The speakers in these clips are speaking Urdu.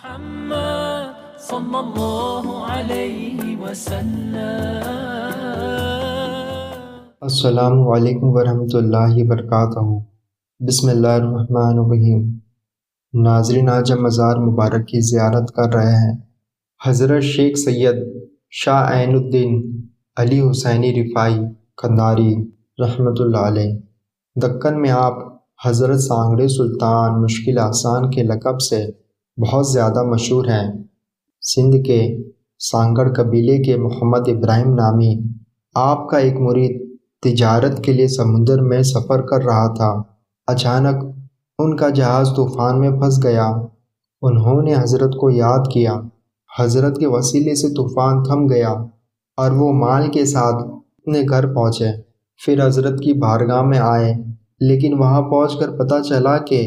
محمد صلی اللہ علیہ وسلم۔ السلام علیکم ورحمۃ اللہ وبرکاتہ۔ بسم اللہ الرحمن الرحیم۔ ناظرین، آج ہم مزار مبارک کی زیارت کر رہے ہیں۔ حضرت شیخ سید شاہ عین الدین علی حسینی رفاعی قنداری رحمۃ اللہ علیہ دکن میں آپ حضرت سانگڑے سلطان مشکل آسان کے لقب سے بہت زیادہ مشہور ہیں۔ سندھ کے سانگڑ قبیلے کے محمد ابراہیم نامی آپ کا ایک مرید تجارت کے لیے سمندر میں سفر کر رہا تھا۔ اچانک ان کا جہاز طوفان میں پھنس گیا۔ انہوں نے حضرت کو یاد کیا۔ حضرت کے وسیلے سے طوفان تھم گیا اور وہ مال کے ساتھ اپنے گھر پہنچے۔ پھر حضرت کی بارگاہ میں آئے، لیکن وہاں پہنچ کر پتہ چلا کہ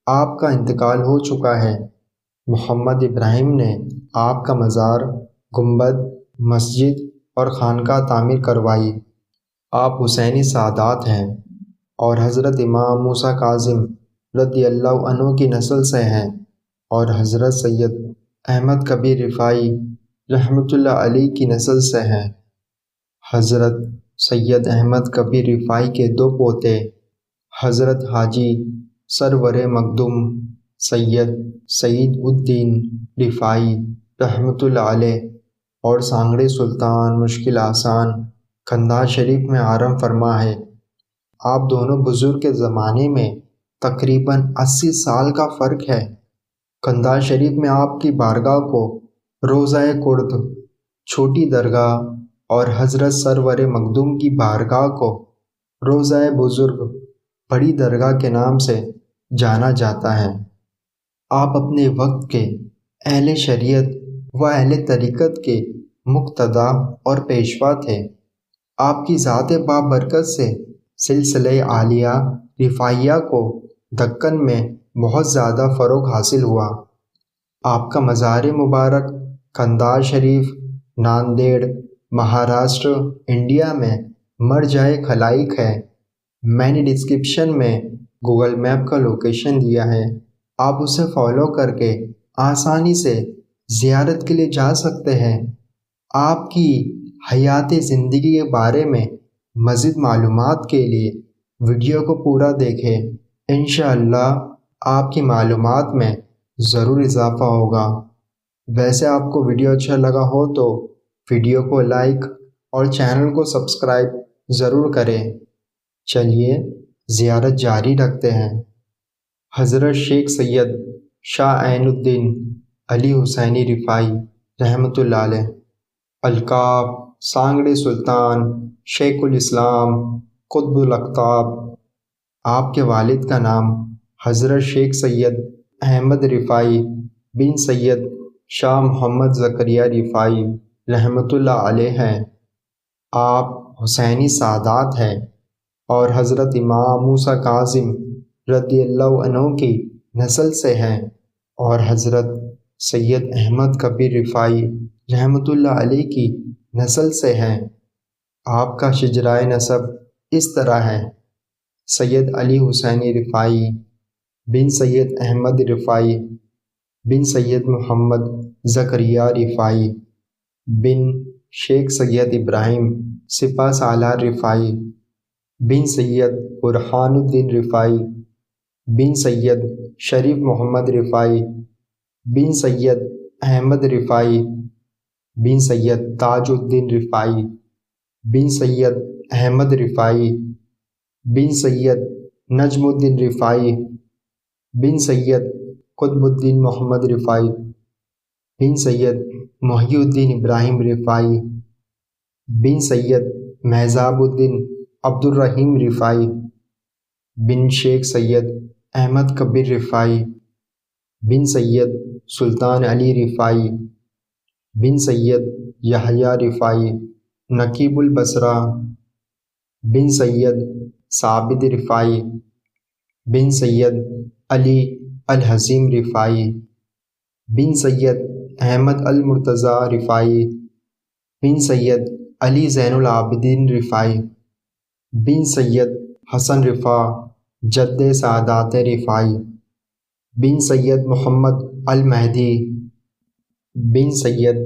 آپ کا انتقال ہو چکا ہے۔ محمد ابراہیم نے آپ کا مزار، گنبد، مسجد اور خانقاہ تعمیر کروائی۔ آپ حسینی سادات ہیں اور حضرت امام موسیٰ کاظم رضی اللہ عنہ کی نسل سے ہیں اور حضرت سید احمد کبیر رفاعی رحمۃ اللہ علیہ کی نسل سے ہیں۔ حضرت سید احمد کبیر رفاعی کے دو پوتے حضرت حاجی سرور مخدوم سید سعید الدین رفاعی رحمۃ اللہ علیہ اور سانگڑے سلطان مشکل آسان قندھار شریف میں آرام فرما ہے۔ آپ دونوں بزرگ کے زمانے میں تقریباً 80 سال کا فرق ہے۔ قندھار شریف میں آپ کی بارگاہ کو روضہ کرد چھوٹی درگاہ اور حضرت سرور مخدوم کی بارگاہ کو روضہ بزرگ بڑی درگاہ کے نام سے جانا جاتا ہے۔ آپ اپنے وقت کے اہل شریعت و اہل طریقت کے مقتدی اور پیشوا تھے۔ آپ کی ذات بابرکت سے سلسلہ عالیہ رفاعیہ کو دکن میں بہت زیادہ فروغ حاصل ہوا۔ آپ کا مزار مبارک قندھار شریف، ناندیڑ، مہاراشٹر، انڈیا میں مرجع خلائق ہے۔ میں نے ڈسکرپشن میں گوگل میپ کا لوکیشن دیا ہے، آپ اسے فالو کر کے آسانی سے زیارت کے لیے جا سکتے ہیں۔ آپ کی حیات زندگی کے بارے میں مزید معلومات کے لیے ویڈیو کو پورا دیکھیں۔ انشاءاللہ آپ کی معلومات میں ضرور اضافہ ہوگا۔ ویسے آپ کو ویڈیو اچھا لگا ہو تو ویڈیو کو لائک اور چینل کو سبسکرائب ضرور کریں۔ چلیے زیارت جاری رکھتے ہیں۔ حضرت شیخ سید شاہ عین الدین علی حسینی رفاعی رحمۃ اللہ علیہ۔ القاب: سانگڑے سلطان، شیخ الاسلام، قطب الاقطاب۔ آپ کے والد کا نام حضرت شیخ سید احمد رفاعی بن سید شاہ محمد زکریا رفاعی رحمۃ اللہ علیہ ہیں۔ آپ حسینی سادات ہیں اور حضرت امام موسیٰ کاظم رضی اللہ عنہ کی نسل سے ہیں اور حضرت سید احمد کبیر رفاعی رحمۃ اللہ علیہ کی نسل سے ہیں۔ آپ کا شجرۂ نسب اس طرح ہے: سید علی حسینی رفاعی بن سید احمد رفاعی بن سید محمد زکریا رفاعی بن شیخ سید ابراہیم سپہ سالار رفاعی بن سید برہان الدین رفاعی بن سید شریف محمد رفاعی بن سید احمد رفاعی بن سید تاج الدین رفاعی بن سید احمد رفاعی بن سید نجم الدین رفاعی بن سید قطب الدین محمد رفاعی بن سید محی الدین ابراہیم رفاعی بن سید مہذاب الدین عبد الرحیم رفاعی بن شیخ سید احمد کبیر رفاعی بن سید سلطان علی رفاعی بن سید یحییٰ رفاعی نقیب البصرہ بن سید ثابت رفاعی بن سید علی الحزیم رفاعی بن سید احمد المرتضیٰ رفاعی بن سید علی زین العابدین رفاعی بن سید حسن رفاع جد سعادات رفاعی بن سید محمد المہدی بن سید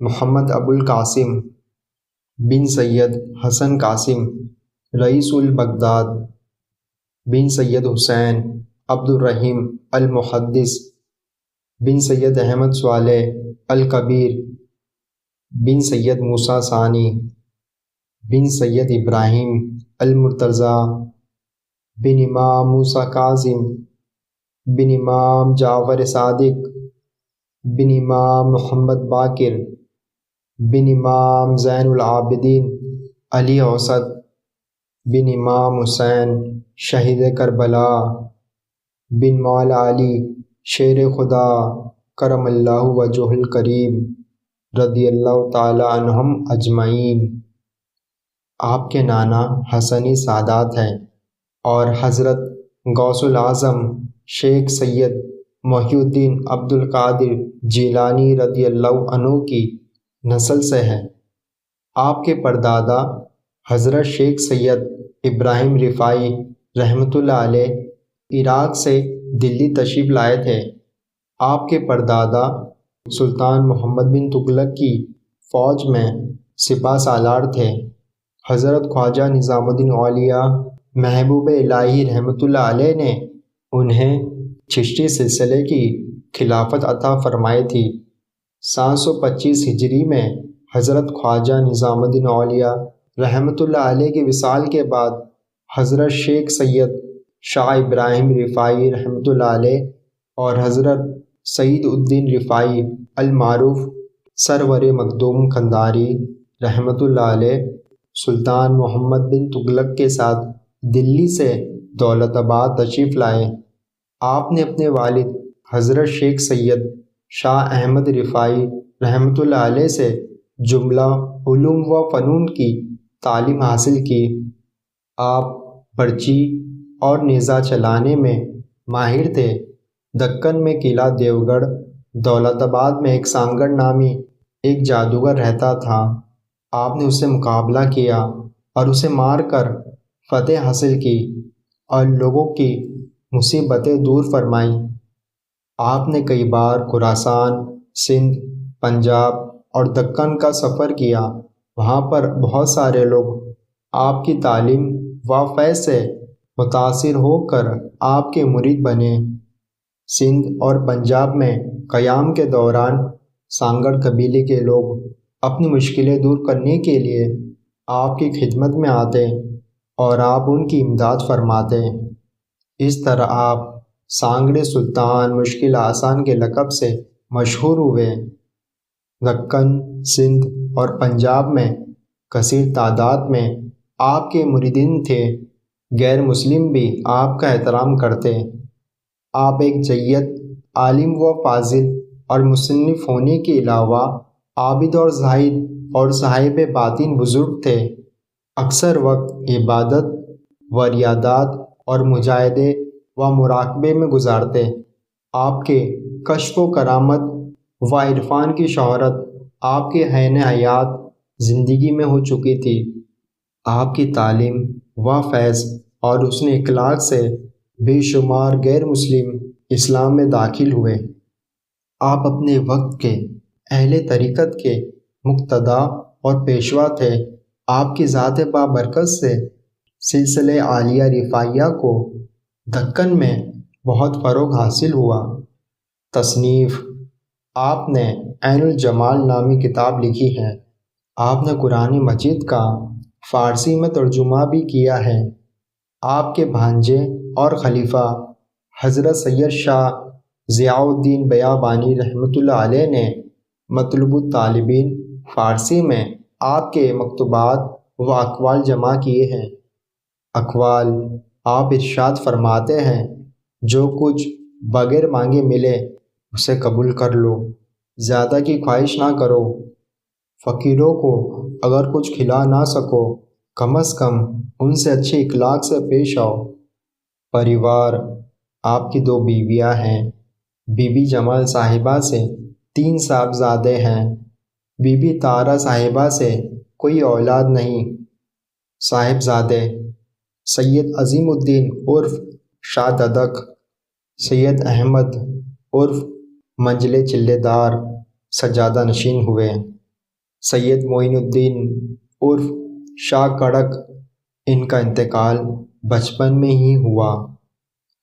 محمد ابو القاسم بن سید حسن قاسم رئیس البغداد بن سید حسین عبد الرحیم المحدث بن سید احمد صالح الکبیر بن سید موسیٰ ثانی بن سید ابراہیم المرتضیٰ بن امام موسیٰ کاظم بن امام جعفر صادق بن امام محمد باقر بن امام زین العابدین علی اوسط بن امام حسین شہید کربلا بن مولا علی شیر خدا کرم اللہ وجہ الکریم رضی اللہ تعالی عنہم اجمعین۔ آپ کے نانا حسنی سادات ہیں اور حضرت غوث العظم شیخ سید محی الدین عبد القادر جیلانی رضی اللہ عنہ کی نسل سے ہے۔ آپ کے پردادا حضرت شیخ سید ابراہیم رفاعی رحمۃ اللہ علیہ عراق سے دلی تشریف لائے تھے۔ آپ کے پردادا سلطان محمد بن تغلق کی فوج میں سپہ سالار تھے۔ حضرت خواجہ نظام الدین اولیاء محبوب الہی رحمۃ اللہ علیہ نے انہیں چشتی سلسلے کی خلافت عطا فرمائی تھی۔ 725 ہجری میں حضرت خواجہ نظام الدین اولیاء رحمۃ اللہ علیہ کے وصال کے بعد حضرت شیخ سید شاہ ابراہیم رفاعی رحمۃ اللہ علیہ اور حضرت سعید الدین رفاعی المعروف سرور مخدوم قنداری رحمۃ اللہ علیہ سلطان محمد بن تغلق کے ساتھ دلی سے دولت آباد تشریف لائے۔ آپ نے اپنے والد حضرت شیخ سید شاہ احمد رفاعی رحمۃ اللہ علیہ سے جملہ علوم و فنون کی تعلیم حاصل کی۔ آپ برچی اور نیزہ چلانے میں ماہر تھے۔ دکن میں قلعہ دیو گڑھ دولت آباد میں ایک سانگڑ نامی ایک جادوگر رہتا تھا۔ آپ نے اس سے مقابلہ کیا اور اسے مار کر فتح حاصل کی اور لوگوں کی مصیبتیں دور فرمائیں۔ آپ نے کئی بار خراسان، سندھ، پنجاب اور دکن کا سفر کیا۔ وہاں پر بہت سارے لوگ آپ کی تعلیم و فیض سے متاثر ہو کر آپ کے مرید بنے۔ سندھ اور پنجاب میں قیام کے دوران سانگڑ قبیلے کے لوگ اپنی مشکلیں دور کرنے کے لیے آپ کی خدمت میں آتے اور آپ ان کی امداد فرماتے۔ اس طرح آپ سانگڑے سلطان مشکل آسان کے لقب سے مشہور ہوئے۔ دکن، سندھ اور پنجاب میں کثیر تعداد میں آپ کے مریدین تھے۔ غیر مسلم بھی آپ کا احترام کرتے۔ آپ ایک جید عالم و فاضل اور مصنف ہونے کے علاوہ عابد اور زاہد اور صاحب باطن بزرگ تھے۔ اکثر وقت عبادت و ریاضات اور مجاہدے و مراقبے میں گزارتے۔ آپ کے کشف و کرامت و عرفان کی شہرت آپ کے حین حیات زندگی میں ہو چکی تھی۔ آپ کی تعلیم و فیض اور حسن اخلاق سے بے شمار غیر مسلم اسلام میں داخل ہوئے۔ آپ اپنے وقت کے اہل طریقت کے مقتدا اور پیشوا تھے۔ آپ کی ذات بابرکت سے سلسلہ عالیہ رفاعیہ کو دکن میں بہت فروغ حاصل ہوا۔ تصنیف: آپ نے عین الجمال نامی کتاب لکھی ہے۔ آپ نے قرآن مجید کا فارسی میں ترجمہ بھی کیا ہے۔ آپ کے بھانجے اور خلیفہ حضرت سید شاہ ضیاء الدین بیابانی رحمۃ اللہ علیہ نے مطلوب الطالبین فارسی میں آپ کے مکتوبات و اقوال جمع کیے ہیں۔ اقوال: آپ ارشاد فرماتے ہیں جو کچھ بغیر مانگے ملے اسے قبول کر لو، زیادہ کی خواہش نہ کرو۔ فقیروں کو اگر کچھ کھلا نہ سکو کم از کم ان سے اچھے اخلاق سے پیش آؤ۔ پریوار: آپ کی 2 بیویاں ہیں۔ بی بی جمال صاحبہ سے 3 صاحبزادے ہیں۔ بی بی طاہرہ صاحبہ سے کوئی اولاد نہیں۔ صاحبزادے: سید عظیم الدین عرف شاہ ددک، سید احمد عرف منجلے چلے دار، سجادہ نشین ہوئے۔ سید معین الدین عرف شاہ کڑک، ان کا انتقال بچپن میں ہی ہوا۔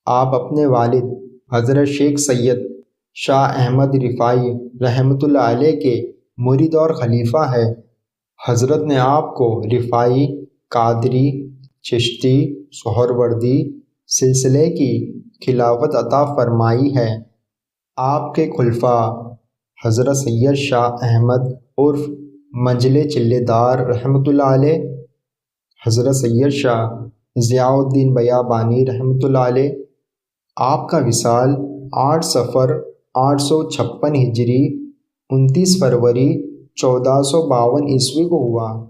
آپ اپنے والد حضرت شیخ سید شاہ احمد رفاعی رحمۃ اللہ علیہ کے مرید اور خلیفہ ہے۔ حضرت نے آپ کو رفاعی، قادری، چشتی، سہروردی سلسلے کی خلافت عطا فرمائی ہے۔ آپ کے خلفاء حضرت سید شاہ احمد عرف منجلے چلے دار رحمۃ اللہ علیہ، حضرت سید شاہ ضیاء الدین بیابانی رحمۃ اللہ علیہ۔ آپ کا وصال 8 صفر 856 ہجری 29 فروری 1452 عیسوی کو ہوا۔